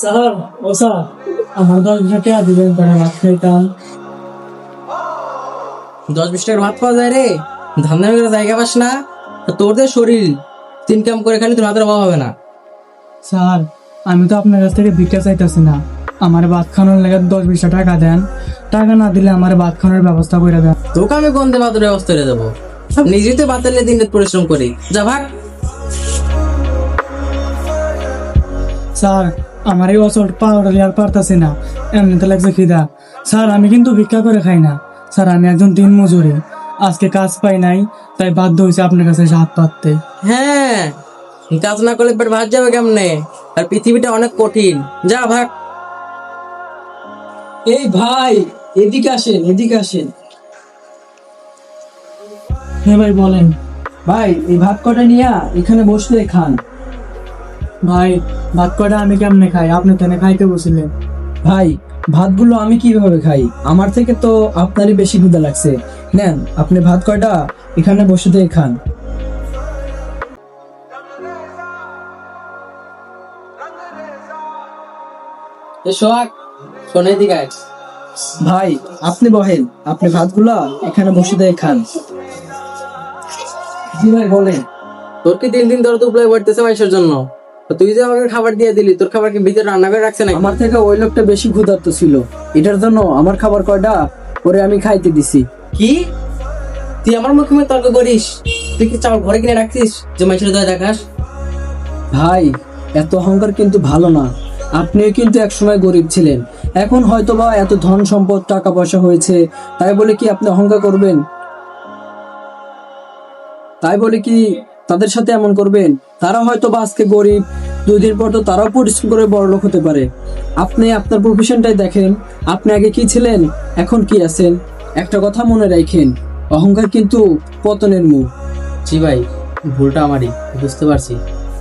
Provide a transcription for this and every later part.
Sir, ও sir, আমার 10 টাকা দিবেন, করে ভাত খাইতাম। 10-20 টাকার ভাত পাওয়া যায় রে? ধান্দা করে জায়গা পাস না? তোর যে শরীর, 3 কাম করে খালি তোর হাতের অভাব হবে না। স্যার, আমি তো আপনার কাছ থেকে ভিক্ষা চাইতেছি না, আমার ভাত খাওয়ানোর লেগে 10-20 টাকা দেন। টাকা না দিলে আমার ভাত খাওয়ানোর ব্যবস্থা করে দেন। তোকে আমি কোন দিয়ে ভাতের ব্যবস্থা করে দেবো? নিজেই তো ভাতের দিন রাত পরিশ্রম করি। যা ভাগ। স্যার, আমার এই অচল পাউডার আর পারতাছি না, এমনিতে লাগছে খিদা। স্যার, আমি কিন্তু ভিক্ষা করে খাই না। স্যার, আমি একজন দিন মজুরি, আজকে কাজ পাই নাই, তাই বাধ্য হয়েছে আপনার কাছে এসে হাত পাততে। হ্যাঁ, কাজ না করলে পেট ভাত যাবে কেমনে? আর পৃথিবীটা অনেক কঠিন। যা ভাগ। এই ভাই, এদিকে আসেন, এদিকে আসেন। হ্যাঁ ভাই, বলেন। ভাই, এই ভাত কটা নিয়ে এখানে বসলে খান। ভাই, ভাত কটা আমি কেমনে খাই? আপনি তেনে খাইতে বসিলেন। ভাই, ভাতগুলো আমি কিভাবে খাই? আমার থেকে তো আপনারই বেশি ক্ষুধা লাগছে। নেন, আপনি ভাত কয়টা এখানে বসে থেকে খান। সোহাগ, শোনে দিকে আয়। ভাই, আপনি বহেন, আপনি ভাতগুলা এখানে বসে থেকে খান। জি ভাই, বলেন। তোর কি দিন দিন ধরে তো উপলাই বাড়তেছে মানুষের জন্য? তো তুই যে আমাকে খাবার দিয়ে দিলি, তোর খাবার কি ভিতরে রান্না করে রাখছে না? আমার থেকে ওই লোকটা বেশি ক্ষুধার্ত ছিল, এটার জন্য আমার খাবার কয়টা পরে আমি খাইতে দিছি। কি? তুই আমার মুখে মুখে তর্ক করিস? তুই কি চাউল ঘরে কিনে রাখছিস যে মানুষের দয়া দেখাস? ভাই, এত অহংকার কিন্তু ভালো না। আপনিও কিন্তু একসময় গরিব ছিলেন, এখন হয়তোবা এত ধন সম্পদ টাকা পয়সা হয়েছে, তাই বলে কি আপনি অহংকার করবেন? তাই বলে কি তাদের সাথে এমন করবেন? তারা হয়তোবা আজকে গরিব, 2 দিন পর তো তারাও পরিশ্রম করে বড়লোক হতে পারে। আপনি আপনার প্রফেশনটাই দেখেন, আপনি আগে কি ছিলেন, এখন কি আছেন। একটা কথা মনে রাখেন, অহংকার কিন্তু পতনের মূল। জি ভাই, ভুলটা আমারই, বুঝতে পারছি।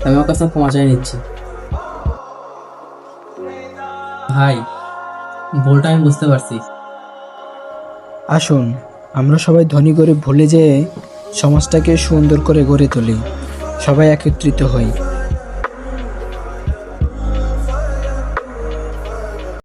আমি ওর কাছে ক্ষমা চাই নিচ্ছি। ভাই, ভুলটা আমি বুঝতে পারছি। আসুন, আমরা সবাই ধনী করে ভুলে যেয়ে সমাজটাকে সুন্দর করে গড়ে তুলি। সবাই একত্রিত হই।